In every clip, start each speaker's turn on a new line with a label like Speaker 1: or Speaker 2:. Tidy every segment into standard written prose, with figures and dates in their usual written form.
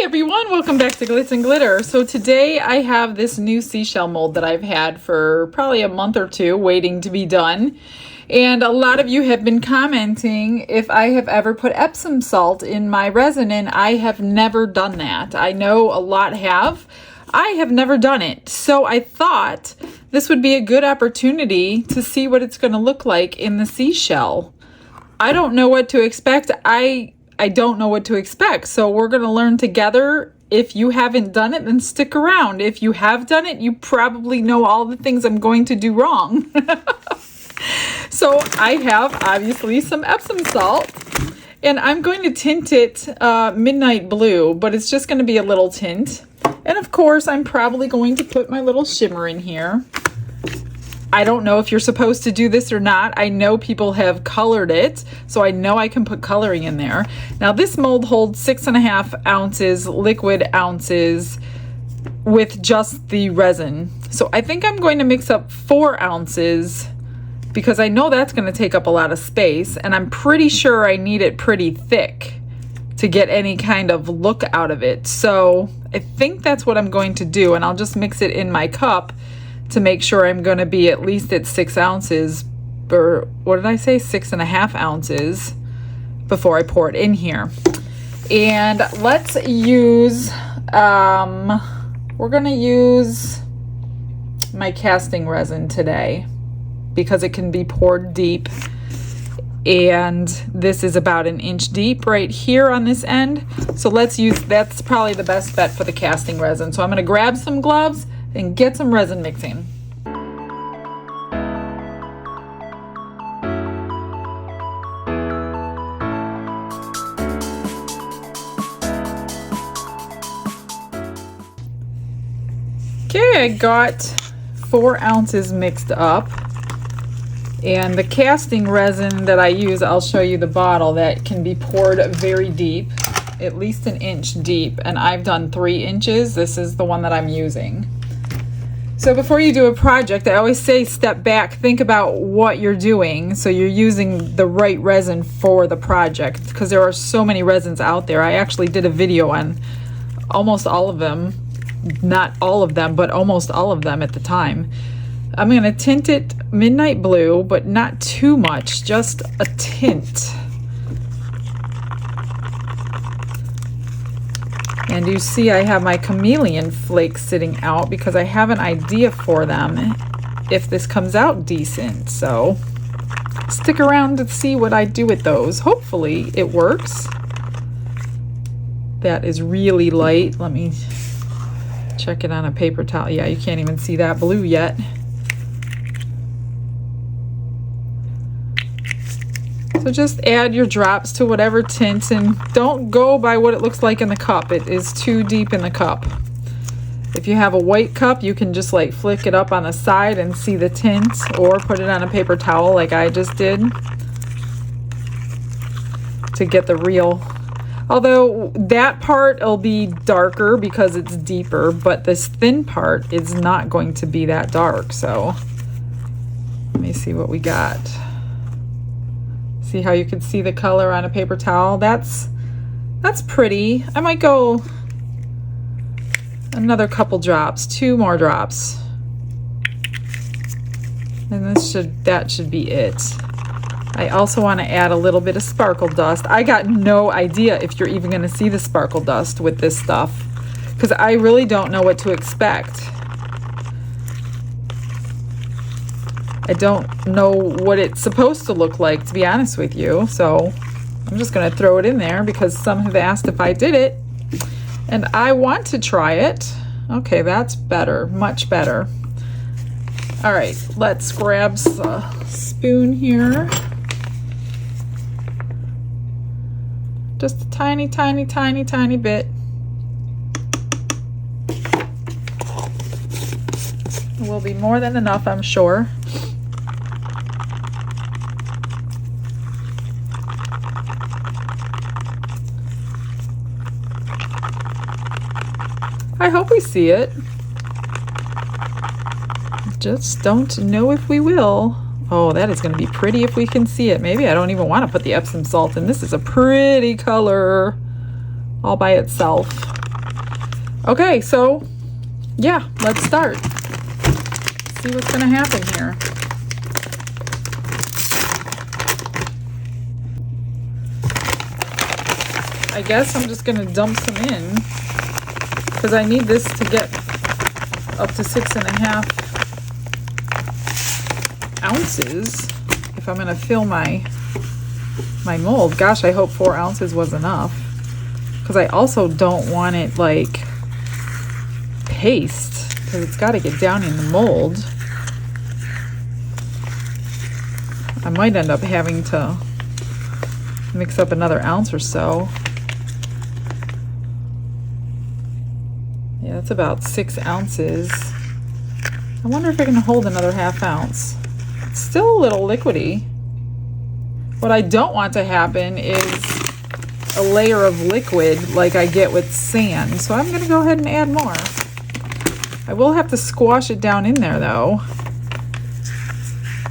Speaker 1: Everyone, welcome back to Glitz and Glitter. So today I have this new seashell mold that I've had for probably a month or two waiting to be done. And a lot of you have been commenting if I have ever put Epsom salt in my resin, and I have never done that. I know a lot have. I have never done it. So I thought this would be a good opportunity to see what it's going to look like in the seashell. I don't know what to expect. I don't know what to expect. So we're going to learn together. If you haven't done it, then stick around. If you have done it, you probably know all the things I'm going to do wrong. So I have obviously some Epsom salt, and I'm going to tint it midnight blue, but it's just going to be a little tint. And of course, I'm probably going to put my little shimmer in here. I don't know if you're supposed to do this or not. I know people have colored it, so I know I can put coloring in there. Now this mold holds 6.5 ounces liquid ounces with just the resin. So I think I'm going to mix up 4 ounces because I know that's going to take up a lot of space, and I'm pretty sure I need it pretty thick to get any kind of look out of it. So I think that's what I'm going to do, and I'll just mix it in my cup to make sure I'm going to be at least at 6 ounces, or what did I say, 6.5 ounces before I pour it in here. And let's use, we're going to use my casting resin today because it can be poured deep. And this is about 1 inch deep right here on this end. So let's use, that's probably the best bet for the casting resin. So I'm going to grab some gloves and get some resin mixing. Okay, I got 4 ounces mixed up. And the casting resin that I use, I'll show you the bottle that can be poured very deep, at least 1 inch deep. And I've done 3 inches. This is the one that I'm using. So before you do a project, I always say step back, think about what you're doing so you're using the right resin for the project, because there are so many resins out there. I actually did a video on almost all of them, not all of them, but almost all of them at the time. I'm going to tint it midnight blue, but not too much, just a tint. And you see I have my chameleon flakes sitting out because I have an idea for them if this comes out decent. So stick around to see what I do with those. Hopefully it works. That is really light. Let me check it on a paper towel. Yeah, you can't even see that blue yet. So just add your drops to whatever tint, and don't go by what it looks like in the cup. It is too deep in the cup. If you have a white cup, you can just like flick it up on the side and see the tint, or put it on a paper towel like I just did to get the real. Although that part will be darker because it's deeper, but this thin part is not going to be that dark. So let me see what we got. See how you can see the color on a paper towel? That's pretty. I might go another couple drops, 2 more drops. And that should be it. I also want to add a little bit of sparkle dust. I got no idea if you're even going to see the sparkle dust with this stuff, because I really don't know what to expect. I don't know what it's supposed to look like, to be honest with you. So I'm just going to throw it in there because some have asked if I did it, and I want to try it. Okay, that's better, much better. All right, let's grab a spoon here. Just a tiny, tiny, tiny, tiny bit. It will be more than enough, I'm sure. I hope we see it. Just don't know if we will. Oh, that is going to be pretty if we can see it. Maybe I don't even want to put the Epsom salt in. This is a pretty color all by itself. Okay, so yeah, let's start. See what's gonna happen here. I guess I'm just gonna dump some in because I need this to get up to 6.5 ounces if I'm gonna fill my mold. Gosh, I hope 4 ounces was enough, because I also don't want it like paste, because it's got to get down in the mold. I might end up having to mix up another ounce or so. Yeah, that's about 6 ounces. I wonder if I can hold another ½ ounce. It's still a little liquidy. What I don't want to happen is a layer of liquid like I get with sand. So I'm going to go ahead and add more. I will have to squash it down in there though.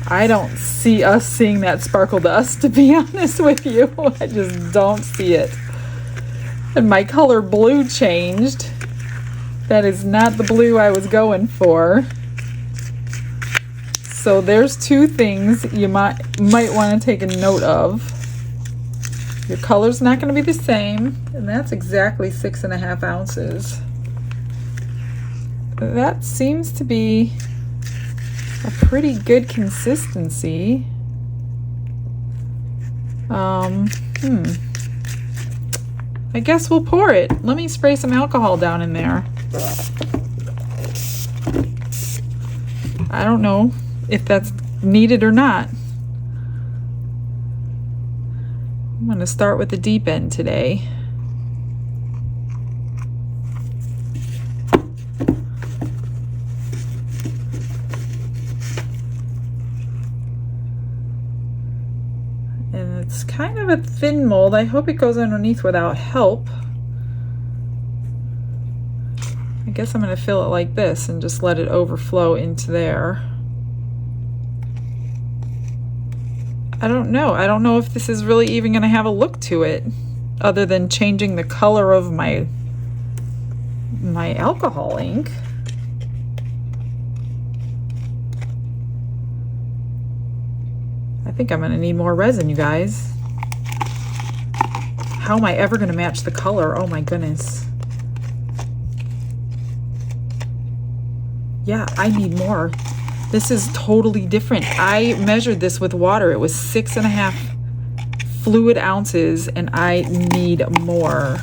Speaker 1: I don't see us seeing that sparkle dust, to be honest with you. I just don't see it. And my color blue changed. That is not the blue I was going for. So there's 2 things you might want to take a note of. Your color's not going to be the same, and that's exactly 6.5 ounces. That seems to be a pretty good consistency. I guess we'll pour it. Let me spray some alcohol down in there. I don't know if that's needed or not. I'm going to start with the deep end today. And it's kind of a thin mold. I hope it goes underneath without help. I guess I'm going to fill it like this and just let it overflow into there. I don't know. I don't know if this is really even going to have a look to it other than changing the color of my alcohol ink. I think I'm going to need more resin, you guys. How am I ever going to match the color? Oh my goodness. Yeah, I need more. This is totally different. I measured this with water. It was 6.5 fluid ounces, and I need more.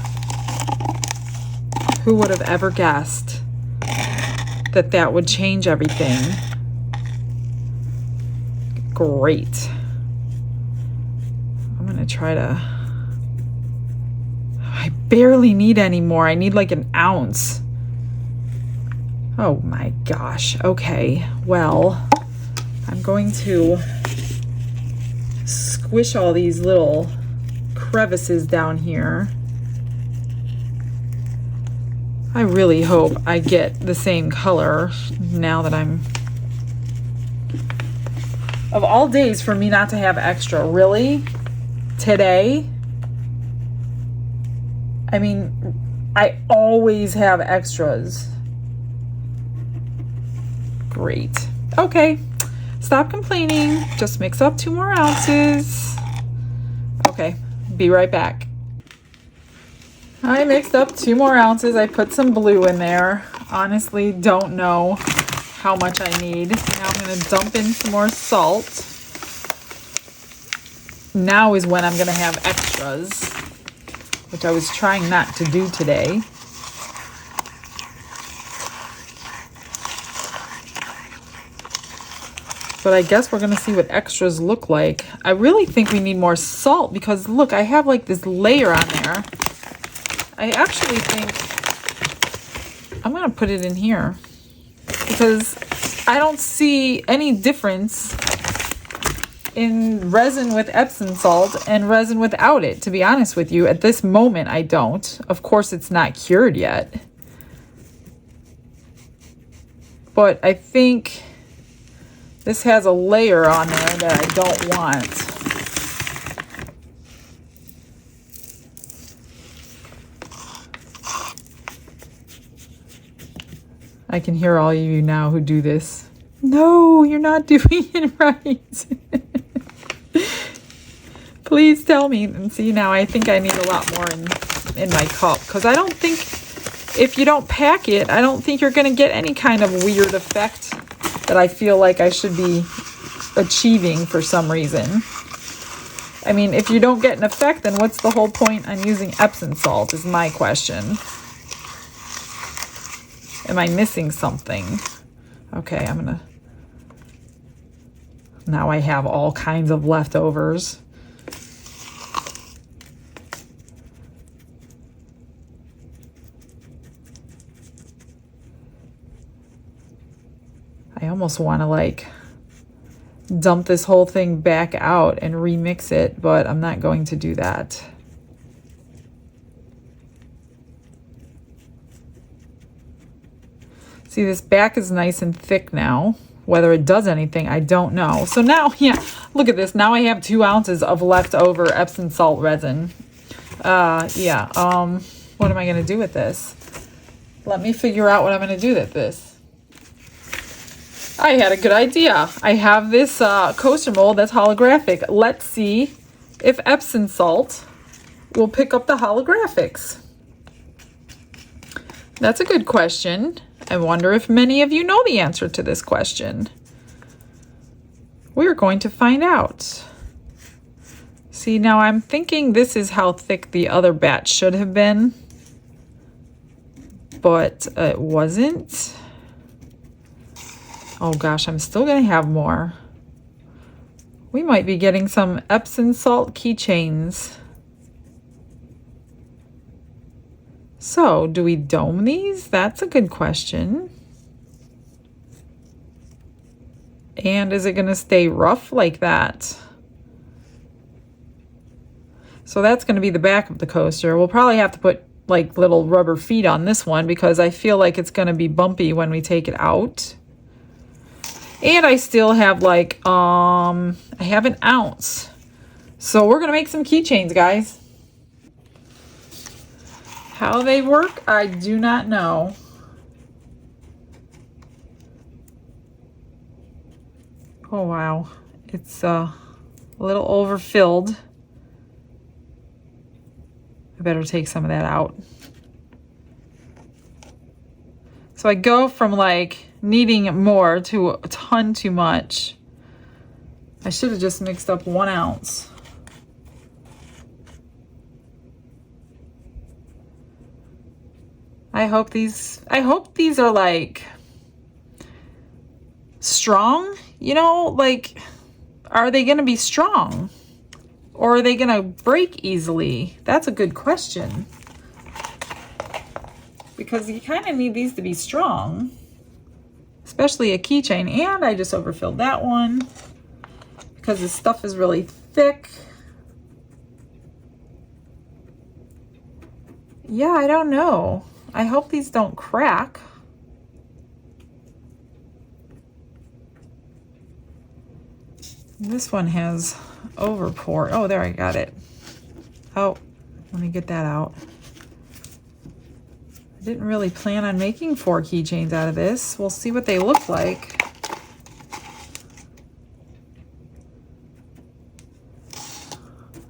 Speaker 1: Who would have ever guessed that that would change everything? Great. I'm gonna try to... I barely need any more. I need like an ounce. Oh my gosh. Okay, well, I'm going to squish all these little crevices down here. I really hope I get the same color now that I'm... Of all days for me not to have extra, really? Today? I mean, I always have extras. Great. Okay, stop complaining. Just mix up 2 more ounces. Okay, be right back. I mixed up 2 more ounces. I put some blue in there. Honestly, don't know how much I need. Now I'm going to dump in some more salt. Now is when I'm going to have extras, which I was trying not to do today. But I guess we're gonna see what extras look like. I really think we need more salt because look, I have like this layer on there. I actually think I'm gonna put it in here because I don't see any difference in resin with Epsom salt and resin without it, to be honest with you. At this moment, I don't. Of course, it's not cured yet. But I think this has a layer on there that I don't want. I can hear all of you now who do this. No, you're not doing it right. Please tell me. And see, now I think I need a lot more in my cup, because I don't think, if you don't pack it, I don't think you're going to get any kind of weird effect that I feel like I should be achieving for some reason. I mean, if you don't get an effect, then what's the whole point on using Epsom salt is my question. Am I missing something? Okay, I'm gonna... Now I have all kinds of leftovers. I almost want to like dump this whole thing back out and remix it, but I'm not going to do that. See, this back is nice and thick now. Whether it does anything, I don't know. So now, yeah, look at this. Now I have 2 ounces of leftover Epsom salt resin. What am I going to do with this? Let me figure out what I'm going to do with this. I had a good idea. I have this coaster mold that's holographic. Let's see if Epsom salt will pick up the holographics. That's a good question. I wonder if many of you know the answer to this question. We're going to find out. See, now I'm thinking this is how thick the other batch should have been, but it wasn't. Oh gosh, I'm still going to have more. We might be getting some Epsom salt keychains. So, do we dome these? That's a good question. And is it going to stay rough like that? So that's going to be the back of the coaster. We'll probably have to put like little rubber feet on this one because I feel like it's going to be bumpy when we take it out. And I still have like, I have an ounce. So we're going to make some keychains, guys. How they work, I do not know. Oh, wow. It's a little overfilled. I better take some of that out. So I go from like needing more to a ton too much. I should have just mixed up 1 ounce. I hope these are like strong, you know, like, are they going to be strong or are they going to break easily? That's a good question, because you kind of need these to be strong, especially a keychain. And I just overfilled that one because this stuff is really thick. Yeah, I don't know. I hope these don't crack. This one has overpour. Oh, there, I got it. Oh, let me get that out. I didn't really plan on making 4 keychains out of this. We'll see what they look like.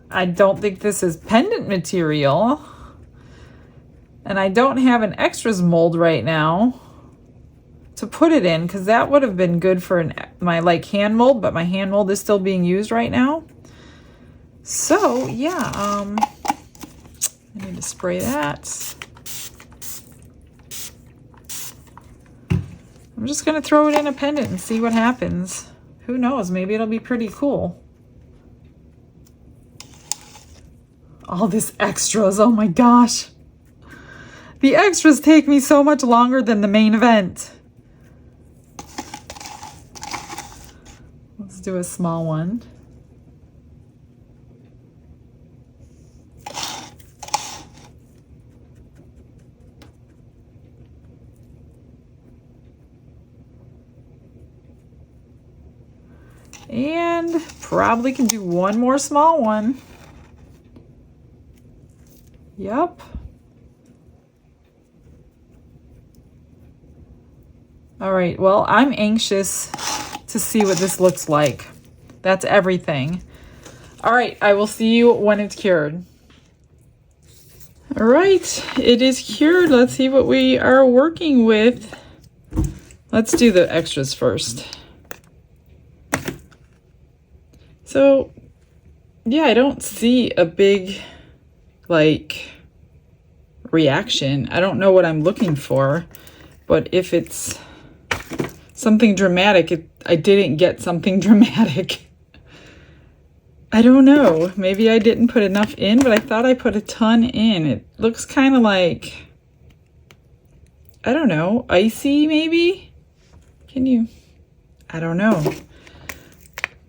Speaker 1: I don't think this is pendant material. And I don't have an extras mold right now to put it in, because that would have been good for my like hand mold, but my hand mold is still being used right now. So yeah, I need to spray that. I'm just gonna throw it in a pendant and see what happens. Who knows, maybe it'll be pretty cool. All this extras, oh my gosh. The extras take me so much longer than the main event. Let's do a small one. And probably can do one more small one. Yep. All right, well, I'm anxious to see what this looks like. That's everything. All right, I will see you when it's cured. All right, it is cured. Let's see what we are working with. Let's do the extras first. So, yeah, I don't see a big, like, reaction. I don't know what I'm looking for, but if it's something dramatic, I didn't get something dramatic. I don't know. Maybe I didn't put enough in, but I thought I put a ton in. It looks kind of like, I don't know, icy maybe? Can you? I don't know.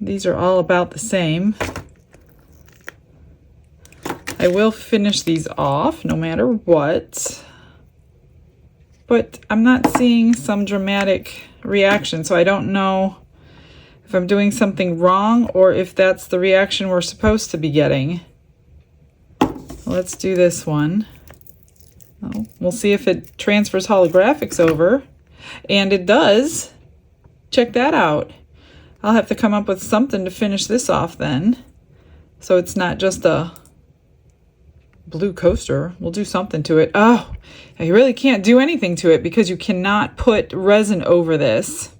Speaker 1: These are all about the same. I will finish these off no matter what. But I'm not seeing some dramatic reaction, so I don't know if I'm doing something wrong or if that's the reaction we're supposed to be getting. Let's do this one. Oh, we'll see if it transfers holographics over. And it does. Check that out. I'll have to come up with something to finish this off then. So it's not just a blue coaster. We'll do something to it. Oh, you really can't do anything to it because you cannot put resin over this.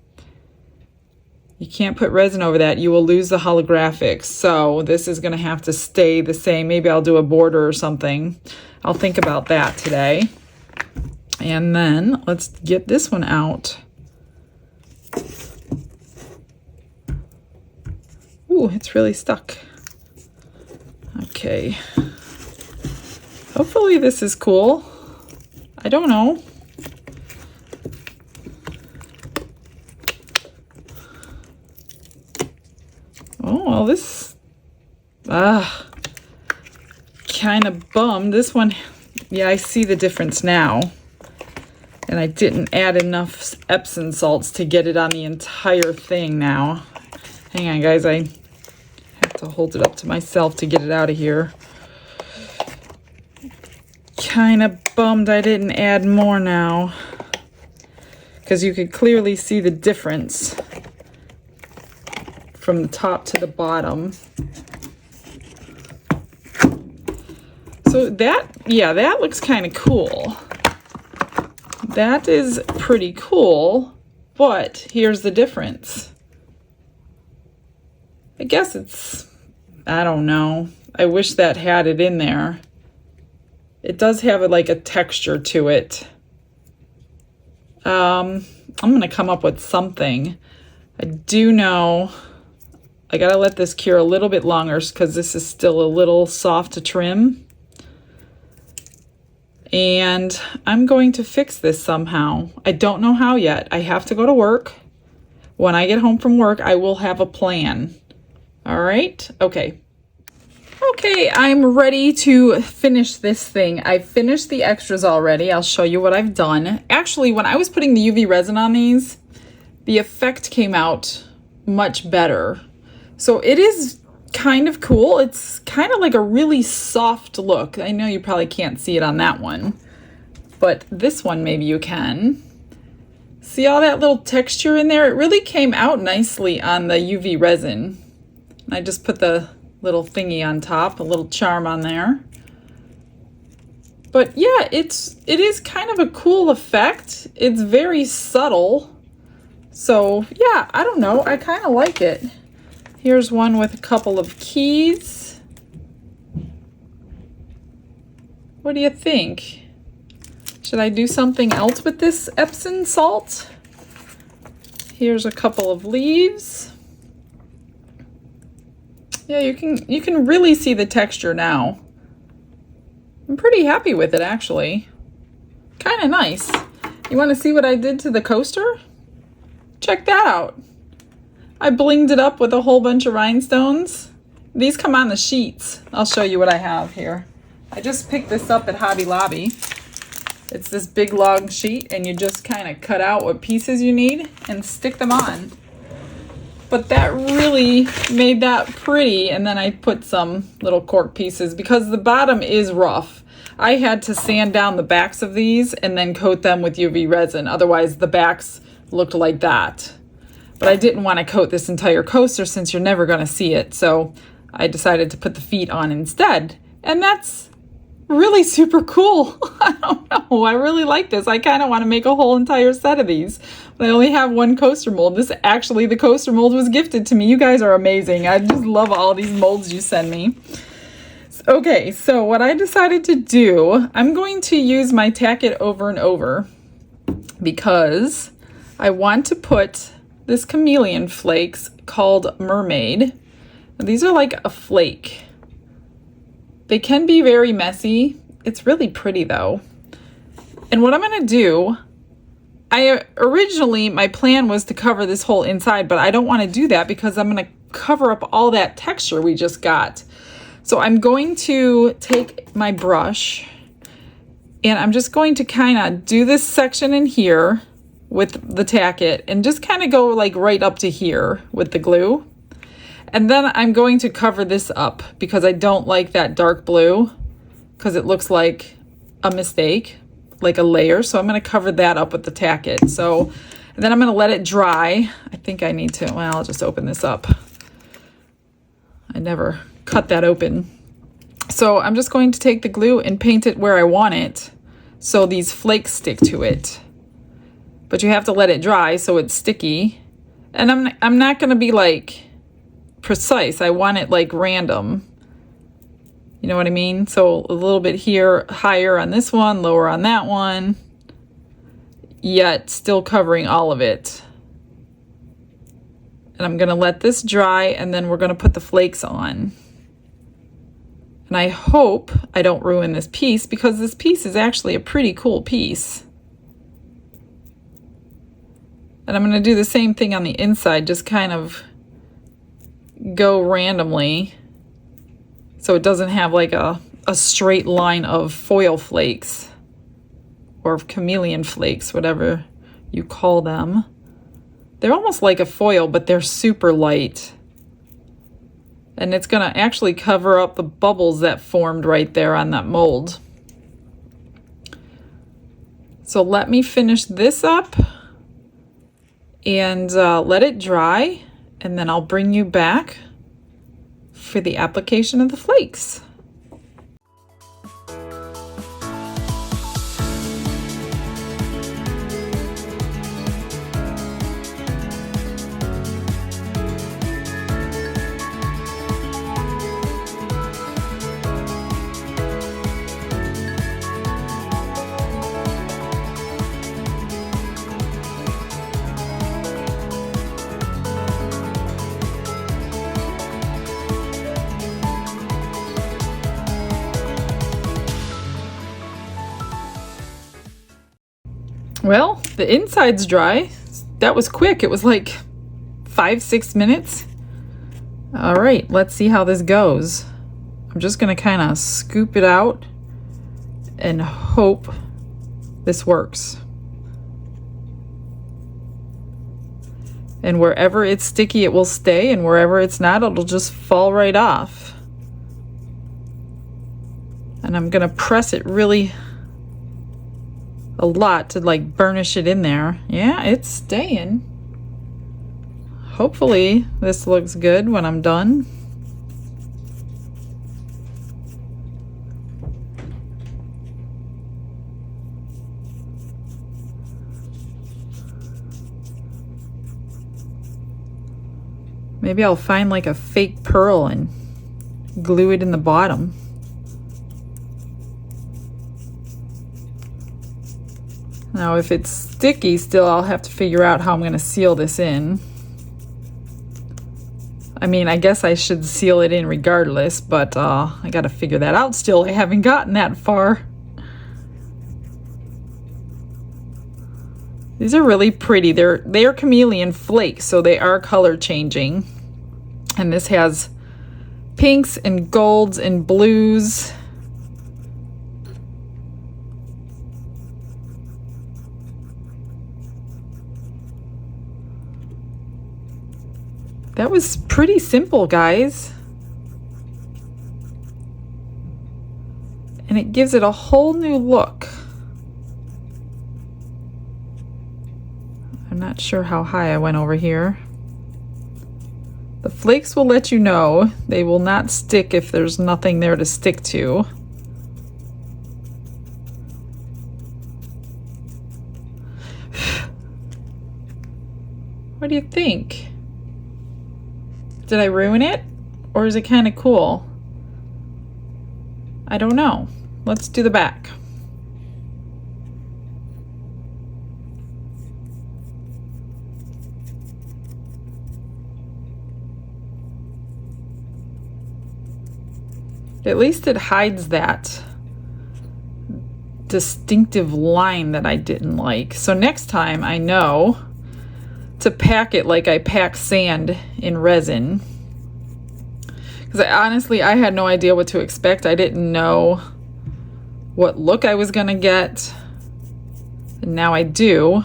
Speaker 1: You can't put resin over that. You will lose the holographics. So this is going to have to stay the same. Maybe I'll do a border or something. I'll think about that today. And then let's get this one out. Ooh, it's really stuck. Okay. Hopefully this is cool. I don't know. Oh, well, this kind of bummed. This one, yeah, I see the difference now. And I didn't add enough Epsom salts to get it on the entire thing now. Hang on, guys. I have to hold it up to myself to get it out of here. Kind of bummed I didn't add more now, because you could clearly see the difference from the top to the bottom. So that, yeah, that looks kind of cool. That is pretty cool, but here's the difference. I guess it's, I don't know. I wish that had it in there. It does have like a texture to it. I'm going to come up with something. I do know I got to let this cure a little bit longer because this is still a little soft to trim. And I'm going to fix this somehow. I don't know how yet. I have to go to work. When I get home from work, I will have a plan. All right? Okay. Okay, I'm ready to finish this thing. I've finished the extras already. I'll show you what I've done. Actually, when I was putting the UV resin on these, the effect came out much better. So it is kind of cool. It's kind of like a really soft look. I know you probably can't see it on that one, but this one maybe you can. See all that little texture in there? It really came out nicely on the UV resin. I just put the little thingy on top, a little charm on there. But yeah, it is kind of a cool effect. It's very subtle. So yeah, I don't know. I kind of like it. Here's one with a couple of keys. What do you think? Should I do something else with this Epsom salt? Here's a couple of leaves. Yeah, you can really see the texture now. I'm pretty happy with it, actually. Kind of nice. You want to see what I did to the coaster? Check that out. I blinged it up with a whole bunch of rhinestones. These come on the sheets. I'll show you what I have here. I just picked this up at Hobby Lobby. It's this big long sheet, and you just kind of cut out what pieces you need and stick them on. But that really made that pretty, and then I put some little cork pieces because the bottom is rough. I had to sand down the backs of these and then coat them with UV resin. Otherwise, the backs looked like that. But I didn't want to coat this entire coaster since you're never going to see it. So I decided to put the feet on instead. And that's really super cool. I don't know. I really like this. I kind of want to make a whole entire set of these. But I only have one coaster mold. This actually, the coaster mold was gifted to me. You guys are amazing. I just love all these molds you send me. Okay, so what I decided to do, I'm going to use my Tack It over and over because I want to put this chameleon flakes called Mermaid. These are like a flake. They can be very messy. It's really pretty though. And what I'm gonna do, originally my plan was to cover this whole inside, but I don't wanna do that because I'm gonna cover up all that texture we just got. So I'm going to take my brush and I'm just going to kind of do this section in here with the Tack It and just kind of go like right up to here with the glue. And then I'm going to cover this up because I don't like that dark blue because it looks like a mistake, like a layer. So I'm going to cover that up with the Tack It. So and then I'm going to let it dry. I think I need to, well, I'll just open this up. I never cut that open. So I'm just going to take the glue and paint it where I want it so these flakes stick to it. But you have to let it dry so it's sticky. And I'm not going to be like precise. I want it like random. You know what I mean? So a little bit here, higher on this one, lower on that one, yet still covering all of it. And I'm going to let this dry and then we're going to put the flakes on. And I hope I don't ruin this piece because this piece is actually a pretty cool piece. And I'm going to do the same thing on the inside, just kind of go randomly so it doesn't have like a straight line of foil flakes or chameleon flakes, whatever you call them. They're almost like a foil, but they're super light. And it's going to actually cover up the bubbles that formed right there on that mold. So let me finish this up and let it dry, and then I'll bring you back for the application of the flakes. Well, the inside's dry. That was quick. It was like 5-6 minutes. All right, let's see how this goes. I'm just gonna kind of scoop it out and hope this works. And wherever it's sticky, it will stay, and wherever it's not, it'll just fall right off. And I'm gonna press it really a lot to like burnish it in there. Yeah, it's staying. Hopefully this looks good when I'm done. Maybe I'll find like a fake pearl and glue it in the bottom. Now if it's sticky still, I'll have to figure out how I'm going to seal this in. I mean, I guess I should seal it in regardless, but I got to figure that out still. I haven't gotten that far. These are really pretty. They are chameleon flakes, so they are color changing. And this has pinks and golds and blues. That was pretty simple, guys. And it gives it a whole new look. I'm not sure how high I went over here. The flakes will let you know. They will not stick if there's nothing there to stick to. What do you think? Did I ruin it? Or is it kind of cool? I don't know. Let's do the back. At least it hides that distinctive line that I didn't like. So next time I know to pack it like I pack sand in resin. Because honestly, I had no idea what to expect. I didn't know what look I was gonna get. And now I do.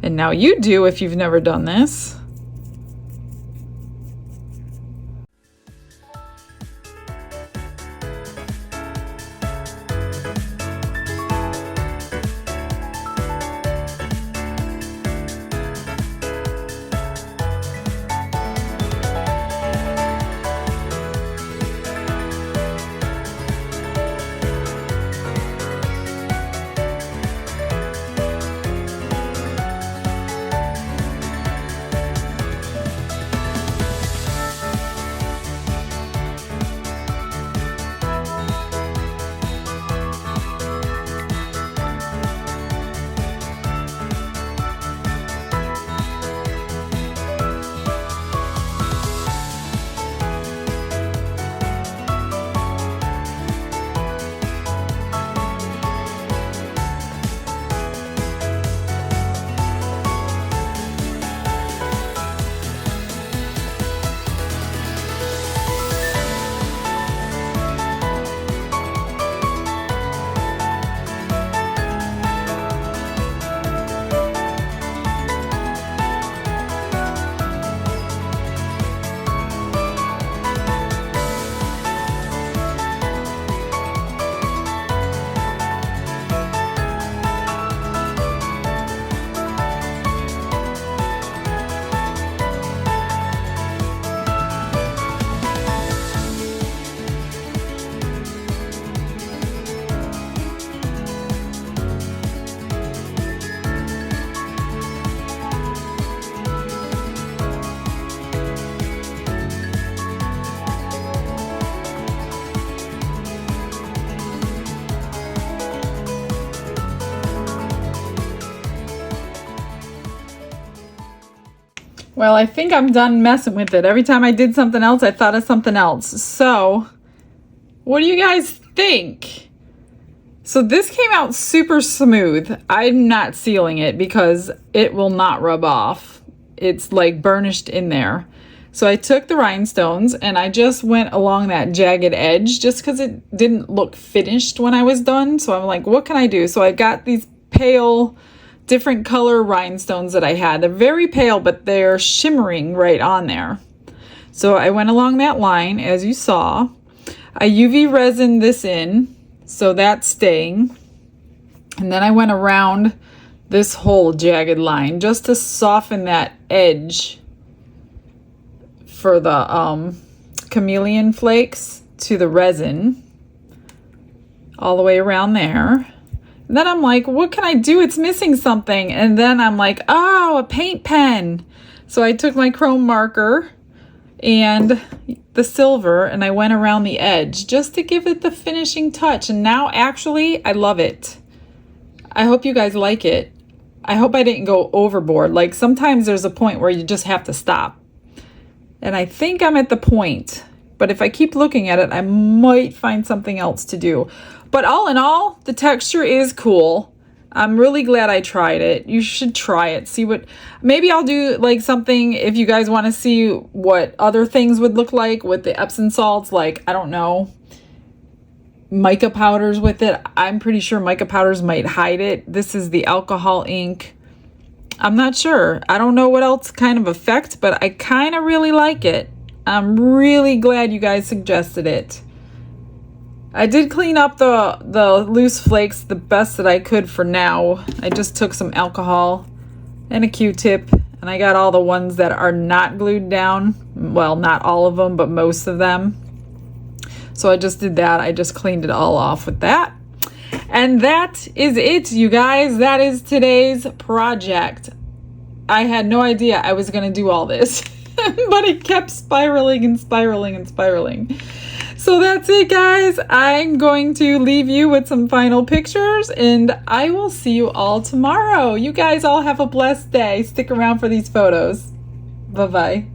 Speaker 1: And now you do if you've never done this. Well, I think I'm done messing with it. Every time I did something else, I thought of something else. So, what do you guys think? So this came out super smooth. I'm not sealing it because it will not rub off. It's like burnished in there. So I took the rhinestones and I just went along that jagged edge just because it didn't look finished when I was done. So I'm like, what can I do? So I got these pale, different color rhinestones that I had. They're very pale, but they're shimmering right on there. So I went along that line, as you saw. I UV resin this in, so that's staying. And then I went around this whole jagged line just to soften that edge for the chameleon flakes to the resin. All the way around there. And then I'm like, what can I do? It's missing something. And then I'm like, oh, a paint pen. So I took my chrome marker and the silver and I went around the edge just to give it the finishing touch. And now actually I love it. I hope you guys like it. I hope I didn't go overboard. Like sometimes there's a point where you just have to stop. And I think I'm at the point. But if I keep looking at it, I might find something else to do. But all in all, the texture is cool. I'm really glad I tried it. You should try it. See what, maybe I'll do like something if you guys want to see what other things would look like with the Epsom salts. Like, I don't know, mica powders with it. I'm pretty sure mica powders might hide it. This is the alcohol ink. I'm not sure. I don't know what else kind of effect, but I kind of really like it. I'm really glad you guys suggested it. I did clean up the loose flakes the best that I could for now. I just took some alcohol and a Q-tip. And I got all the ones that are not glued down. Well, not all of them, but most of them. So I just did that. I just cleaned it all off with that. And that is it, you guys. That is today's project. I had no idea I was going to do all this, but it kept spiraling and spiraling and spiraling. So that's it, guys. I'm going to leave you with some final pictures, and I will see you all tomorrow. You guys all have a blessed day. Stick around for these photos. Bye-bye.